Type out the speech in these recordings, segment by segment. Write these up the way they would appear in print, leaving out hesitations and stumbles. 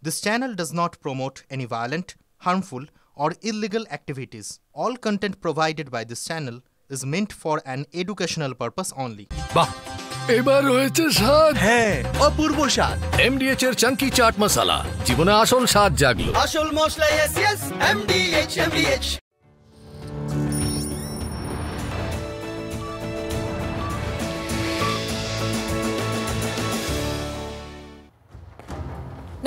This channel does not promote any violent, harmful, or illegal activities. All content provided by this channel is meant for an educational purpose only. বাহ এবার হয়েছে স্বাদ। হ্যাঁ, অপূর্ব স্বাদ। এমডিএচ এর চাঙ্কি চাট মশলা জীবনে আসল স্বাদ জাগলো। আসল মশলা এসএস এমডিএচ।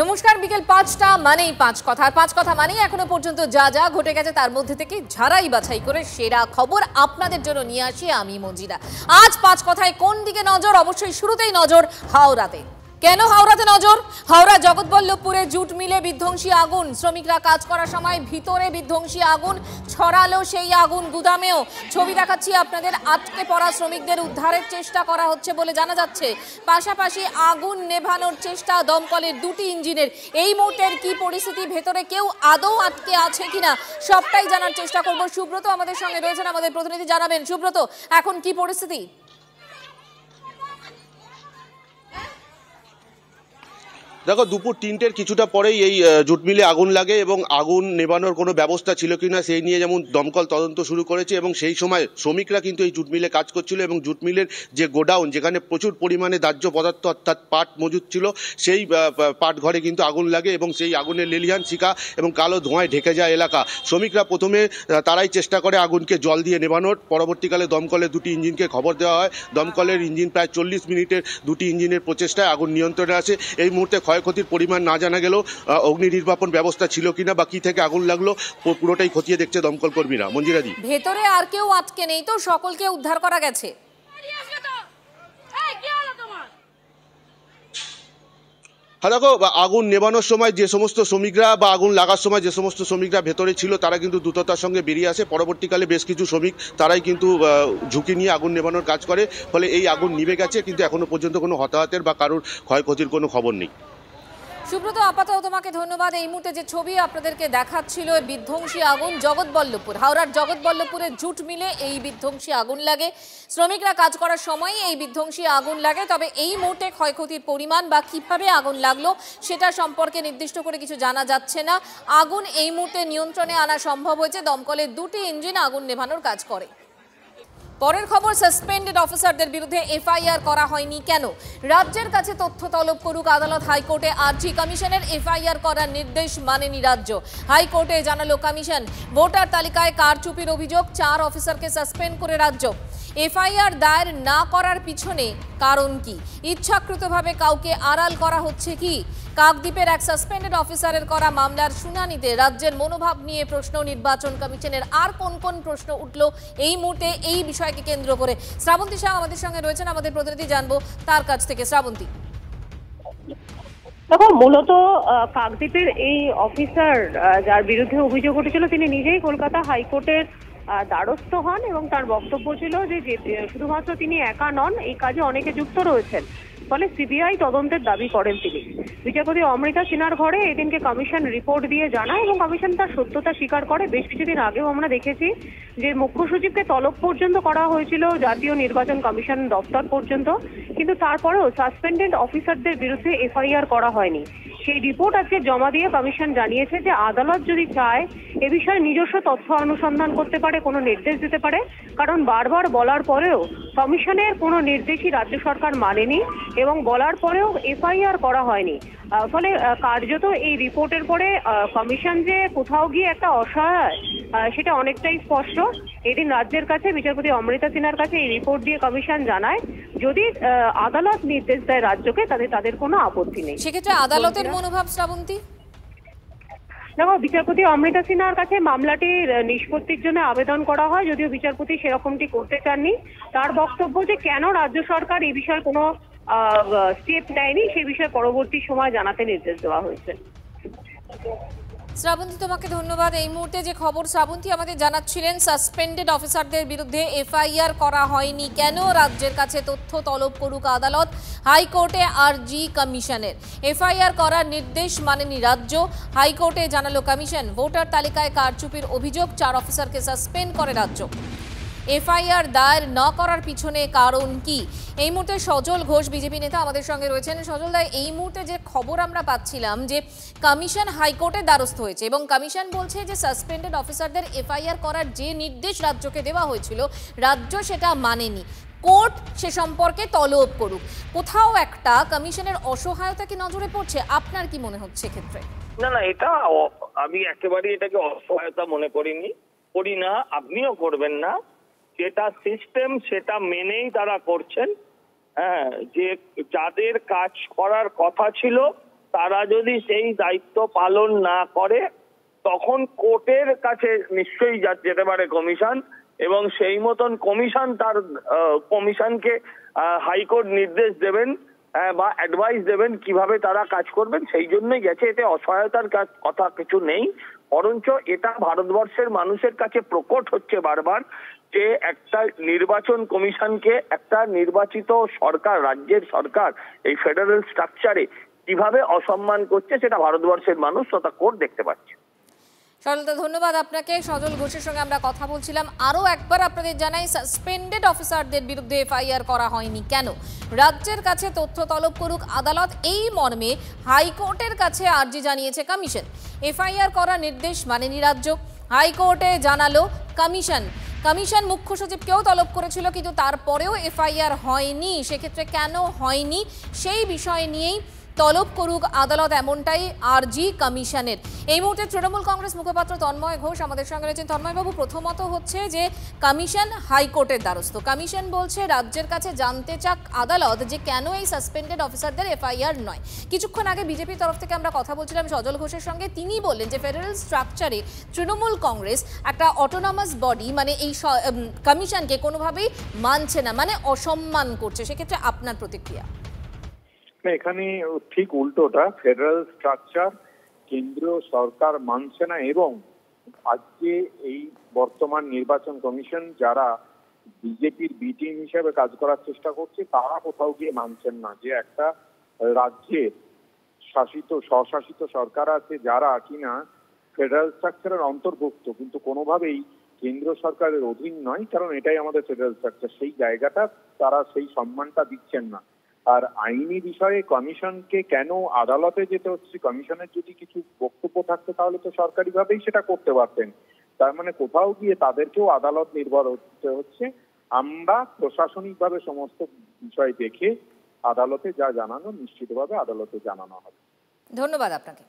নমস্কার, বিকেল ৫টা মানেই পাঁচ কথা। আর পাঁচ কথা মানেই এখনো পর্যন্ত যা যা ঘটে গেছে তার মধ্যে থেকে ঝাড়াই বাছাই করে সেরা খবর আপনাদের জন্য নিয়ে আসি আমি মঞ্জিরা। আজ পাঁচ কথায় কোন দিকে নজর? অবশ্যই শুরুতেই নজর হাওড়াতে। কেন হাওড়াতে নজর? হাওড়া জগৎবল্লভপুরে জুট মিলে বিধ্বংসী আগুন। শ্রমিকরা কাজ করার সময় ভিতরে বিধ্বংসী আগুন ছড়ালো, সেই আগুন গুদামেও। ছবি দেখাচ্ছি আপনাদের। আটকে পড়া শ্রমিকদের উদ্ধারের চেষ্টা করা হচ্ছে বলে জানা যাচ্ছে। পাশাপাশি আগুন নেভানোর চেষ্টা দমকলের দুটি ইঞ্জিনের। এই মুহূর্তের কি পরিস্থিতি, ভেতরে কেউ আদৌ আটকে আছে কিনা সবটাই জানার চেষ্টা করব। সুব্রত আমাদের সঙ্গে রয়েছেন, আমাদের প্রতিনিধি জানাবেন। সুব্রত, এখন কি পরিস্থিতি? দেখো, দুপুর ৩টের কিছুটা পরেই এই জুট মিলে আগুন লাগে এবং আগুন নেভানোর কোনো ব্যবস্থা ছিল কিনা সেই নিয়ে যেমন দমকল তদন্ত শুরু করেছে এবং সেই সময় শ্রমিকরা কিন্তু এই জুট মিলে কাজ করছিল এবং জুট মিলের যে গোডাউন, যেখানে প্রচুর পরিমাণে দাহ্য পদার্থ অর্থাৎ পাট মজুদ ছিল, সেই পাট ঘরে কিন্তু আগুন লাগে এবং সেই আগুনের লেলিহান শিখা এবং কালো ধোঁয়ায় ঢেকে যায় এলাকা। শ্রমিকরা প্রথমে তারাই চেষ্টা করে আগুনকে জল দিয়ে নেভানোর। পরবর্তীকালে দমকলের দুটি ইঞ্জিনকে খবর দেওয়া হয়। দমকলের ইঞ্জিন প্রায় 40 মিনিটের দুটি ইঞ্জিনের প্রচেষ্টায় আগুন নিয়ন্ত্রণে আসে। এই মুহূর্তে ক্ষয়ক্ষতির পরিমাণ না জানা গেলেও অগ্নি নির্বাপন ব্যবস্থা ছিল কিনা বা কি থেকে আগুন লাগলো পুরোটাই খতিয়ে দেখছে দমকল কর্মীরা। মঞ্জিরাদি, ভেতরে আর কেউ আটকে নেই তো? সকলকে উদ্ধার করা গেছে? হ্যাঁ, দেখো, আগুন নেভানোর সময় যে সমস্ত শ্রমিকরা বা আগুন লাগার সময় যে সমস্ত শ্রমিকরা ভেতরে ছিল তারা কিন্তু দ্রুততার সঙ্গে বেরিয়ে আসে। পরবর্তীকালে বেশ কিছু শ্রমিক তারাই কিন্তু ঝুঁকি নিয়ে আগুন নেভানোর কাজ করে, ফলে এই আগুন নিভে গেছে, কিন্তু এখনো পর্যন্ত কোনো হতাহতের বা কারোর ক্ষয়ক্ষতির কোনো খবর নেই। সুব্রত, আপাতত তোমাকে ধন্যবাদ। এই মুহূর্তে যে ছবি আপনাদেরকে দেখাচ্ছিল, বিধ্বংসী আগুন জগৎবল্লভপুর, হাওড়ার জগৎবল্লভপুরে জুট মিলে এই বিধ্বংসী আগুন লাগে। শ্রমিকরা কাজ করার সময় এই বিধ্বংসী আগুন লাগে। তবে এই মুহূর্তে ক্ষয়ক্ষতির পরিমাণ বা কিভাবে আগুন লাগলো সেটা সম্পর্কে নির্দিষ্ট করে কিছু জানা যাচ্ছে না। আগুন এই মুহূর্তে নিয়ন্ত্রণে আনা সম্ভব হয়েছে। দমকলের দুটি ইঞ্জিন আগুন নেভানোর কাজ করে। পরের খবর, সাসপেন্ডেড অফিসারদের বিরুদ্ধে এফআইআর করা হয়নি কেন? রাজ্যের কাছে তথ্য তলব করুক আদালত। হাইকোর্টে আরজি কমিশনের এফআইআর করার নির্দেশ মানেনি রাজ্য। হাইকোর্টে জানালো কমিশন, ভোটার তালিকায় কারচুপির অভিযোগ, 4 অফিসারকে সাসপেন্ড করে রাজ্য। এফআইআর দায়ের না করার পিছনে কারণ কি? ইচ্ছাকৃতভাবে কাউকে আড়াল করা হচ্ছে কি? কাকদ্বীপের এক সাসপেন্ডেড অফিসারের করা মামলার শুনানিতে রাজ্যের মনোভাব নিয়ে প্রশ্ন নির্বাচন কমিশনের। আর কোন কোন প্রশ্ন উঠল এই মুহূর্তে এই বিষয়কে কেন্দ্র করে? শ্রাবন্তী শাহ আমাদের সঙ্গে রয়েছেন, আমাদের প্রতিনিধি, জানবো তার কাছ থেকে। শ্রাবন্তী, দেখো, মূলত কাকদ্বীপের এই অফিসার যার বিরুদ্ধে অভিযোগ উঠেছিল তিনি নিজেই কলকাতা হাইকোর্টের দ্বারস্থ হন এবং তার বক্তব্য ছিল যে শুধুমাত্র তিনি একা নন, এই কাজে অনেকে যুক্ত রয়েছেন, ফলে সিবিআই তদন্তের দাবি করেন তিনি। বিচারপতি অমৃতা সিনহার ঘরে এদিনকে কমিশন রিপোর্ট দিয়ে জানায় এবং কমিশন তার সত্যতা স্বীকার করে। বেশ কিছুদিন আগেও আমরা দেখেছি যে মুখ্য সচিবকে তলব পর্যন্ত করা হয়েছিল জাতীয় নির্বাচন কমিশন দপ্তর পর্যন্ত, কিন্তু তারপরেও সাসপেন্ডেড অফিসারদের বিরুদ্ধে এফআইআর করা হয়নি। সেই রিপোর্ট আজকে জমা দিয়ে কমিশন জানিয়েছে যে আদালত যদি চায় এ বিষয়ে নিজস্ব তথ্য অনুসন্ধান করতে পারে, কোনো নির্দেশ দিতে পারে, কারণ বারবার বলার পরেও কমিশনের কোনো নির্দেশই রাজ্য সরকার মানেনি এবং বলার পরেও এফআইআর করা হয়নি। ফলে কার্যত এই রিপোর্টের পরে কমিশন যে কোথাও গিয়ে একটা অসহায় সেটা অনেকটাই স্পষ্ট। এদিন রাজ্যের কাছে বিচারপতি অমৃতা সিনহার কাছে এই রিপোর্ট দিয়ে কমিশন জানায় যদি আদালত নির্দেশ দেয় রাজ্যকে তাহলে তাদের কোনো আপত্তি নেই। সেক্ষেত্রে আদালতের মনোভাব, শ্রাবন্তী? দেখো, বিচারপতি অমৃতা সিনহার কাছে মামলাটির নিষ্পত্তির জন্য আবেদন করা হয়, যদিও বিচারপতি সেরকমটি করতে চাননি। তার বক্তব্য যে কেন রাজ্য সরকার এই বিষয়ে কোনো স্টেপ নেয়নি সে বিষয়ে পরবর্তী সময় জানাতে নির্দেশ দেওয়া হয়েছে। শ্রাবন্তী, তোমাকে ধন্যবাদ। এই মুহূর্তে যে খবর শ্রাবন্তী আমাদের জানাচ্ছিলেন, সাসপেন্ডেড অফিসারদের বিরুদ্ধে এফআইআর করা হয়নি কেন? রাজ্যের কাছে তথ্য তলব করুক আদালত। হাইকোর্টে আরজি কমিশনের এফআইআর করার নির্দেশ মানেনি রাজ্য। হাইকোর্টে জানালো কমিশন, ভোটার তালিকায় কারচুপির অভিযোগ, 4 অফিসারকে সাসপেন্ড করে রাজ্য। এফআইআর দায়ের না করার পিছনে কারণ কি? এই মুহূর্তে সজল ঘোষ বিজেপি নেতা আমাদের সঙ্গে রয়েছেন। সজল দা, এই মুহূর্তে যে খবর আমরা পাচ্ছিলাম যে কমিশন হাইকোর্টের দ্বারস্থ হয়েছে এবং কমিশন বলছে যে সাসপেন্ডেড অফিসারদের এফআইআর করার যে নির্দেশ রাজ্যকে দেওয়া হয়েছিল রাজ্য সেটা মানেনি, কোর্ট সে সম্পর্কে তলব করুক। কোথাও একটা কমিশনের অসহায়তা কি নজরে পড়ছে? আপনার কি মনে হচ্ছে ক্ষেত্রে? না, এটা আমি একেবারেই এটাকে অসহায়তা মনে করি না, আপনিও করবেন না। যেটা সিস্টেম সেটা মেনেই তারা করছেন। হ্যাঁ, যে যাদের কাজ করার কথা ছিল তারা যদি সেই দায়িত্ব পালন না করে তখন কোর্টের কাছে নিশ্চয়ই যেতে পারে কমিশন, এবং সেই মতন কমিশনকে হাইকোর্ট নির্দেশ দেবেন বা অ্যাডভাইস দেবেন কিভাবে তারা কাজ করবেন। সেই জন্যই গেছে। এতে অসহায়তার কথা কিছু নেই, বরঞ্চ এটা ভারতবর্ষের মানুষের কাছে প্রকট হচ্ছে বারবার যে একটা নির্বাচন কমিশনকে একটা নির্বাচিত সরকার, রাজ্যের সরকার এই ফেডারেল স্ট্রাকচারে কিভাবে অসম্মান করছে সেটা ভারতবর্ষের মানুষ তথা কোর্ট দেখতে পাচ্ছে। সজলদা, ধন্যবাদ আপনাকে। সজল ঘোষের সঙ্গে আমরা কথা বলছিলাম। আরও একবার আপনাদের জানাই, সাসপেন্ডেড অফিসারদের বিরুদ্ধে এফআইআর করা হয়নি কেন? রাজ্যের কাছে তথ্য তলব করুক আদালত, এই মর্মে হাইকোর্টের কাছে আর্জি জানিয়েছে কমিশন। এফআইআর করার নির্দেশ মানেনি রাজ্য, হাইকোর্টে জানালো কমিশন মুখ্য সচিবকেও তলব করেছিল, কিন্তু তারপরেও এফআইআর হয়নি। সেক্ষেত্রে কেন হয়নি সেই বিষয় নিয়েই তলব করুক আদালত, এমনটাই আর্জি কমিশনের। এই মুহূর্তে তৃণমূল কংগ্রেস মুখপাত্র তন্ময় ঘোষ আমাদের সঙ্গে রয়েছেন। তন্ময়বাবু, প্রথমত হচ্ছে যে কমিশন হাইকোর্টের দ্বারস্থ, কমিশন বলছে রাজ্যের কাছে জানতে চাক আদালত যে কেন এই সাসপেন্ডেড অফিসারদের এফআইআর নয়। কিছুক্ষণ আগে বিজেপির তরফ থেকে আমরা কথা বলছিলাম সজল ঘোষের সঙ্গে, তিনি বললেন যে ফেডারেল স্ট্রাকচারে তৃণমূল কংগ্রেস একটা অটোনমাস বডি, মানে এই কমিশনকে কোনোভাবেই মানছে না, মানে অসম্মান করছে। সেক্ষেত্রে আপনার প্রতিক্রিয়া? এখানে ঠিক উল্টোটা, ফেডারেল স্ট্রাকচার কেন্দ্রীয় সরকার মানছে না, এবং আজকে এই বর্তমান নির্বাচন কমিশন যারা বিজেপির বি টিম হিসেবে কাজ করার চেষ্টা করছে তারা কোথাও গিয়ে মানছেন না যে একটা রাজ্যের স্বশাসিত সরকার আছে যারা কিনা ফেডারেল স্ট্রাকচারের অন্তর্ভুক্ত কিন্তু কোনোভাবেই কেন্দ্র সরকারের অধীন নয়, কারণ এটাই আমাদের ফেডারেল স্ট্রাকচার। সেই জায়গাটা তারা সেই সম্মানটা দিচ্ছেন না। আর আইনি বিষয়ে কমিশনকে কেন আদালতে যেতে হচ্ছে? কমিশনের যদি কিছু বক্তব্য থাকতো তাহলে তো সরকারিভাবেই সেটা করতে পারতেন। তার মানে কোথাও গিয়ে তাদেরকেও আদালত নির্ভর হতে হচ্ছে। আমরা প্রশাসনিকভাবে সমস্ত বিষয় দেখে আদালতে যা জানানো নিশ্চিতভাবে আদালতে জানানো হবে। ধন্যবাদ আপনাকে।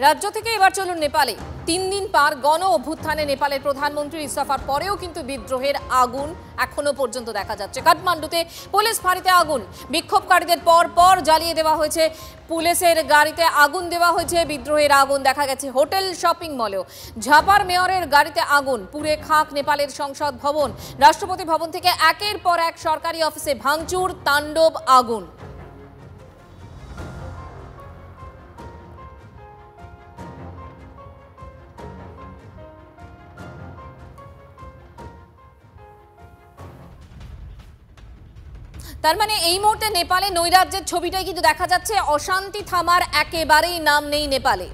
রাজ্য থেকে এবার চলুন নেপালে। 3 দিন পার গণ অভ্যুত্থানে নেপালের প্রধানমন্ত্রীর ইস্তফার পরেও কিন্তু বিদ্রোহের আগুন এখনো পর্যন্ত দেখা যাচ্ছে। কাঠমান্ডুতে পুলিশ ফাঁড়িতে আগুন, বিক্ষোভকারীদের পর জ্বালিয়ে দেওয়া হয়েছে, পুলিশের গাড়িতে আগুন দেওয়া হয়েছে। বিদ্রোহের আগুন দেখা গেছে হোটেল, শপিং মলেও। ঝাপার মেয়রের গাড়িতে আগুন, পুড়ে খাক নেপালের সংসদ ভবন। রাষ্ট্রপতি ভবন থেকে একের পর এক সরকারি অফিসে ভাঙচুর, তাণ্ডব আগুন। তার মানে এই মুহূর্তে নেপালে নৈরাজ্যের ছবিটাই কিন্তু দেখা যাচ্ছে। অশান্তি থামার একেবারেই নাম নেই নেপালে।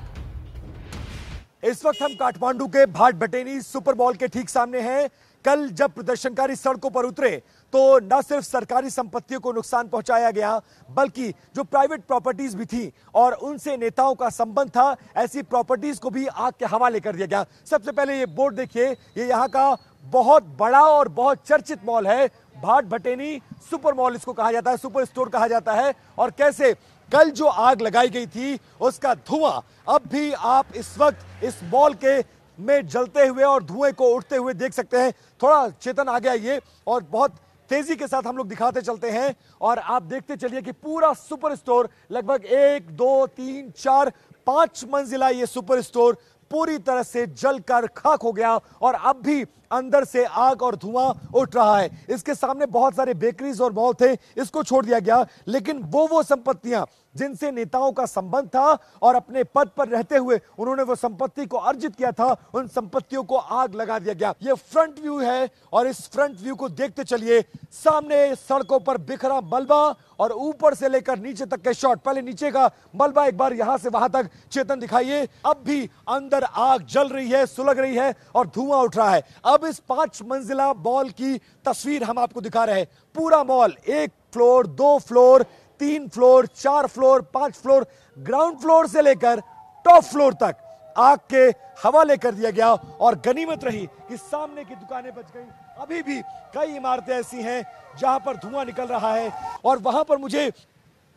इस वक्त हम काठमांडू के भाट बटेनी सुपर मॉल के ठीक सामने हैं। कल जब प्रदर्शनकारी सड़कों पर उतरे तो न सिर्फ सरकारी संपत्तियों को नुकसान पहुंचाया गया बल्कि जो प्राइवेट प्रॉपर्टीज भी थी और उनसे नेताओं का संबंध था, ऐसी प्रॉपर्टीज को भी आग के हवाले कर दिया गया। सबसे पहले ये बोर्ड देखिए, ये यहाँ का बहुत बड़ा और बहुत चर्चित मॉल है, भाट बटेनी सुपर मॉल इसको कहा जाता है, सुपर स्टोर कहा जाता है। और कैसे कल जो आग लगाई गई थी उसका धुआं अब भी आप इस वक्त इस मॉल के में जलते हुए और धुएं को उठते हुए देख सकते हैं। थोड़ा चेतन आ गया ये, और बहुत तेजी के साथ हम लोग दिखाते चलते हैं और आप देखते चलिए कि पूरा सुपर स्टोर लगभग 1, 2, 3, 4, 5 मंजिला ये सुपर स्टोर पूरी तरह से जलकर खाक हो गया और अब भी अंदर से आग और धुआं उठ रहा है। इसके सामने बहुत सारे बेकरीज और मॉल थे, इसको छोड़ दिया गया, लेकिन वो संपत्तियां जिनसे नेताओं का संबंध था और अपने पद पर रहते हुए उन्होंने वो संपत्ति को अर्जित किया था, उन संपत्तियों को आग लगा दिया गया। ये फ्रंट व्यू है और इस फ्रंट व्यू को देखते चलिए। सामने सड़कों पर बिखरा मलबा और ऊपर से लेकर नीचे तक के शॉट। पहले नीचे का मलबा एक बार यहां से वहां तक चेतन दिखाइए। अब भी अंदर आग जल रही है, सुलग रही है और धुआं उठ रहा है। अब इस 5 मंजिला मॉल की तस्वीर हम आपको दिखा रहे हैं। पूरा mall 1 floor, 2 floor, 3 floor, 4 floor, 5 floor, ground floor से लेकर टॉप फ्लोर तक आग के हवाले कर दिया गया और गनीमत रही कि सामने की दुकानें बच गई। अभी भी कई इमारतें ऐसी हैं जहां पर धुआं निकल रहा है और वहां पर मुझे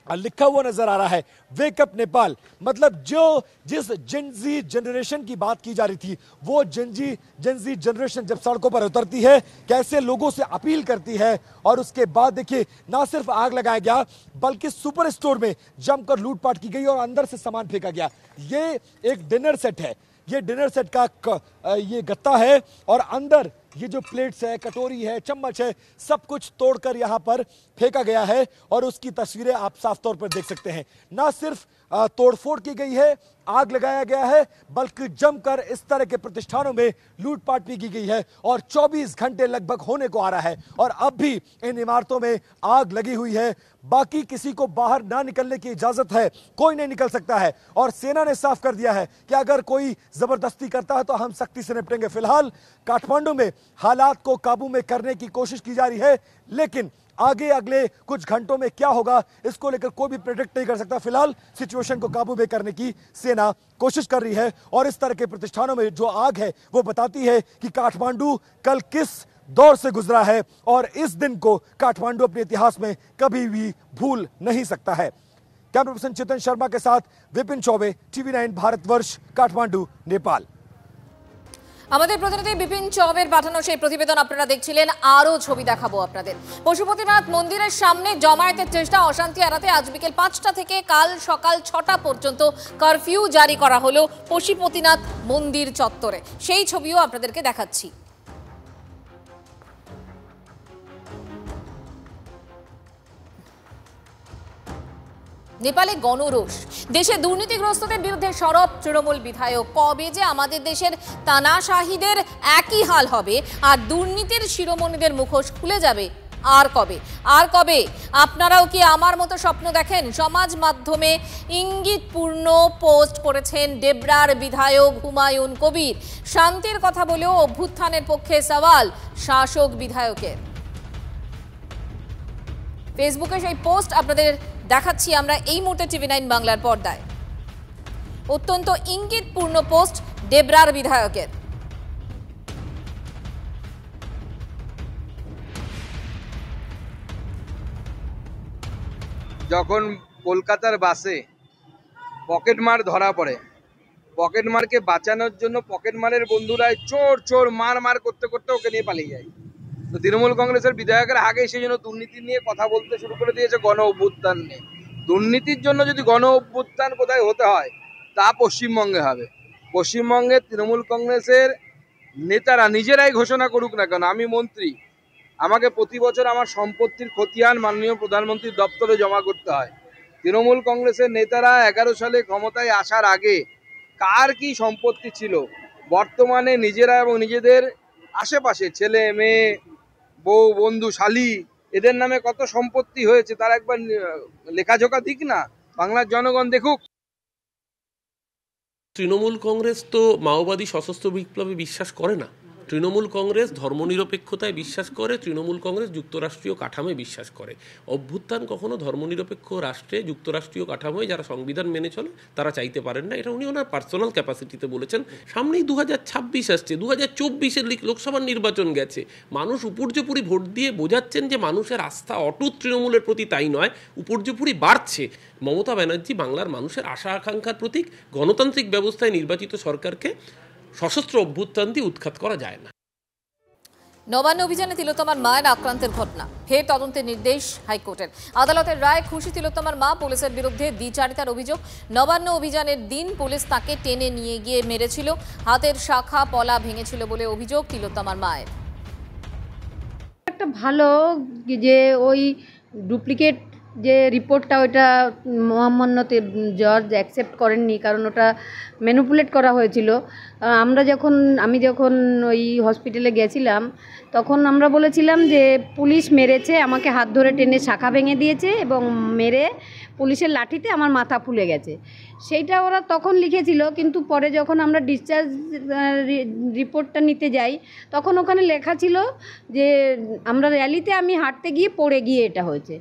लिखा हुआ नजर आ रहा है वेकअप नेपाल। मतलब जिस जेनजी जनरेशन की बात की जा रही थी, वो जेनजी जनरेशन जब सड़कों पर उतरती है, कैसे लोगों से अपील करती है। और उसके बाद देखिए, ना सिर्फ आग लगाया गया बल्कि सुपर स्टोर में जमकर लूटपाट की गई और अंदर से सामान फेंका गया। ये एक डिनर सेट है, ये डिनर सेट का ये गत्ता है और अंदर ये जो प्लेट्स है, कटोरी है, चम्मच है, सब कुछ तोड़कर यहां पर फेंका गया है और उसकी तस्वीरें आप साफ तौर पर देख सकते हैं। ना सिर्फ तोड़फोड़ की गई है, आग लगाया गया है, बल्कि जमकर इस तरह के प्रतिष्ठानों में लूटपाट भी की गई है और 24 घंटे लगभग होने को आ रहा है और अब भी इन इमारतों में आग लगी हुई है। बाकी किसी को बाहर ना निकलने की इजाजत है, कोई नहीं निकल सकता है और सेना ने साफ कर दिया है कि अगर कोई जबरदस्ती करता है तो हम सख्ती से निपटेंगे। फिलहाल काठमांडू में हालात को काबू में करने की कोशिश की जा रही है, लेकिन आगे अगले कुछ घंटों में क्या होगा इसको लेकर कोई भी प्रेडिक्ट नहीं कर सकता। फिलहाल सिचुएशन को काबू में करने की सेना कोशिश कर रही है और इस तरह के प्रतिष्ठानों में जो आग है वो बताती है कि काठमांडू कल किस दौर से गुजरा है और इस दिन को काठमांडू अपने इतिहास में कभी भी भूल नहीं सकता है। कैमरा पर्सन चेतन शर्मा के साथ विपिन चौबे, TV9 भारतवर्ष, काठमांडू, नेपाल। আমাদের প্রতিনিধি বিপিন চৌবের পাঠানো সেই প্রতিবেদন আপনারা দেখছিলেন। আরো ছবি দেখাবো আপনাদের। পশুপতিনাথ মন্দিরের সামনে জমায়েতের চেষ্টা, অশান্তি এড়াতে আজ বিকেল 5টা থেকে কাল সকাল 6টা পর্যন্ত কারফিউ জারি করা হলো পশুপতিনাথ মন্দির চত্বরে। সেই ছবিও আপনাদেরকে দেখাচ্ছি। নেপালে গণরোষ, দেশে দুর্নীতিগ্রস্তদের বিরুদ্ধে সরব তৃণমূল বিধায়ক। কবে যে আমাদের দেশের তানাশাহিদের একই হাল হবে আর দুর্নীতির শিরোমণিদের মুখোশ খুলে যাবে, আর কবে? আপনারাও কি আমার মতো স্বপ্ন দেখেন? সমাজ মাধ্যমে ইঙ্গিতপূর্ণ পোস্ট করেছেন ডেবরার বিধায়ক হুমায়ুন কবির। শান্তির কথা বলেও অভ্যুত্থানের পক্ষে সওয়াল শাসক বিধায়কের। ফেসবুকে সেই পোস্ট আপনাদের দেখাচ্ছি আমরা এই মুহূর্তে TV9 বাংলার পর্দায়। অত্যন্ত ইঙ্গিতপূর্ণ পোস্ট ডেবরার বিধায়কের। যখন কলকাতার বাসে পকেটমার ধরা পড়ে, পকেটমারকে বাঁচানোর জন্য পকেটমারের বন্ধুরা চোর মার করতে করতে ওকে নিয়ে পালিয়ে যায়। তো তৃণমূল কংগ্রেসের বিধায়কের আগে সেই জন্য দুর্নীতি নিয়ে কথা বলতে শুরু করে দিয়েছে, গণ অভ্যুত্থান নিয়ে। দুর্নীতির জন্য যদি গণ অভ্যুত্থান কোথায় হতে হয় তা পশ্চিমবঙ্গে হবে। পশ্চিমবঙ্গে তৃণমূল কংগ্রেসের নেতারা নিজেরাই ঘোষণা করুক না কেন, আমি মন্ত্রী, আমাকে প্রতি বছর আমার সম্পত্তির খতিয়ান মাননীয় প্রধানমন্ত্রীর দপ্তরে জমা করতে হয়। তৃণমূল কংগ্রেসের নেতারা 11 সালে ক্ষমতায় আসার আগে কার কি সম্পত্তি ছিল, বর্তমানে নিজেরা এবং নিজেদের আশেপাশে ছেলে মেয়ে, বউ, বন্ধু, শালি, এদের নামে কত সম্পত্তি হয়েছে তার একবার লেখাজোখা দিক না, বাংলার জনগণ দেখুক। তৃণমূল কংগ্রেস তো মাওবাদী সশস্ত্র বিপ্লবে বিশ্বাস করে না। তৃণমূল কংগ্রেস ধর্মনিরপেক্ষতায় বিশ্বাস করে, তৃণমূল কংগ্রেস যুক্তরাষ্ট্রীয় কাঠামোয় বিশ্বাস করে। অভ্যুত্থান কখনো ধর্মনিরপেক্ষ রাষ্ট্রে যুক্তরাষ্ট্রীয় কাঠামোয় যারা সংবিধান মেনে চলে তারা চাইতে পারেন না। এটা উনি ওনার পার্সোনাল ক্যাপাসিটিতে বলেছেন। সামনেই 2026 আসছে, 2024-এর লোকসভার নির্বাচন গেছে। মানুষ উপর্যুপরি ভোট দিয়ে বোঝাচ্ছেন যে মানুষের আস্থা অটুট তৃণমূলের প্রতি, তাই নয় উপর্যুপরি বাড়ছে। মমতা ব্যানার্জি বাংলার মানুষের আশা আকাঙ্ক্ষার প্রতীক। গণতান্ত্রিক ব্যবস্থায় নির্বাচিত সরকারকে সশস্ত্র অভ্যুত্থান দিয়ে উৎখাত করা যায় না। নবান্ন অভিযানে তিলোত্তমার মায়ের আক্রান্তের ঘটনা, ফের তদন্তের নির্দেশ হাইকোর্টের। আদালতের রায় খুশি তিলোত্তমার মা। পুলিশের বিরুদ্ধে দ্বিচারিতার অভিযোগ। নবান্ন অভিযানের দিন পুলিশ তাকে টেনে নিয়ে গিয়ে মেরেছিল, হাতের শাখা পলা ভেঙেছিল বলে অভিযোগ তিলোত্তমার মায়ের। একটা ভালো যে ওই ডুপ্লিকেট যে রিপোর্টটা ওটা মহামান্য জজ অ্যাকসেপ্ট করেননি, কারণ ওটা ম্যানিপুলেট করা হয়েছিল। আমি যখন ওই হসপিটালে গেছিলাম তখন আমরা বলেছিলাম যে পুলিশ মেরেছে, আমাকে হাত ধরে টেনে শাখা ভেঙে দিয়েছে এবং মেরে পুলিশের লাঠিতে আমার মাথা ফুলে গেছে, সেইটা ওরা তখন লিখেছিল। কিন্তু পরে যখন আমরা ডিসচার্জ রিপোর্টটা নিতে যাই তখন ওখানে লেখা ছিল যে আমরা র্যালিতে আমি হাঁটতে গিয়ে পড়ে গিয়ে এটা হয়েছে।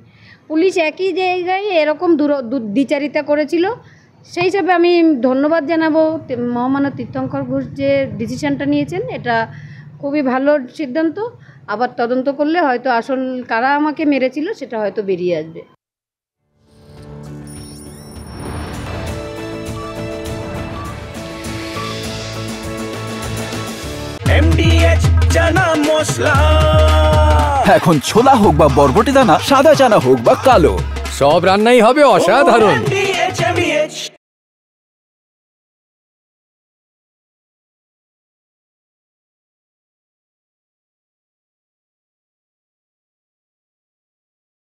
পুলিশ একই জায়গায় এরকম দ্বিচারিতা করেছিল। সেই হিসাবে আমি ধন্যবাদ জানাবো মহামান্য তীর্থঙ্কর ঘোষ যে ডিসিশনটা নিয়েছেন, এটা খুবই ভালো সিদ্ধান্ত। আবার তদন্ত করলে হয়তো আসল কারা আমাকে মেরেছিল সেটা হয়তো বেরিয়ে আসবে। MDH চানা মশলা, এখন ছোলা হোক বা বরবটি দানা, সাদা চানা হোক বা কালো, সব রান্নাই হবে অসাধারণ।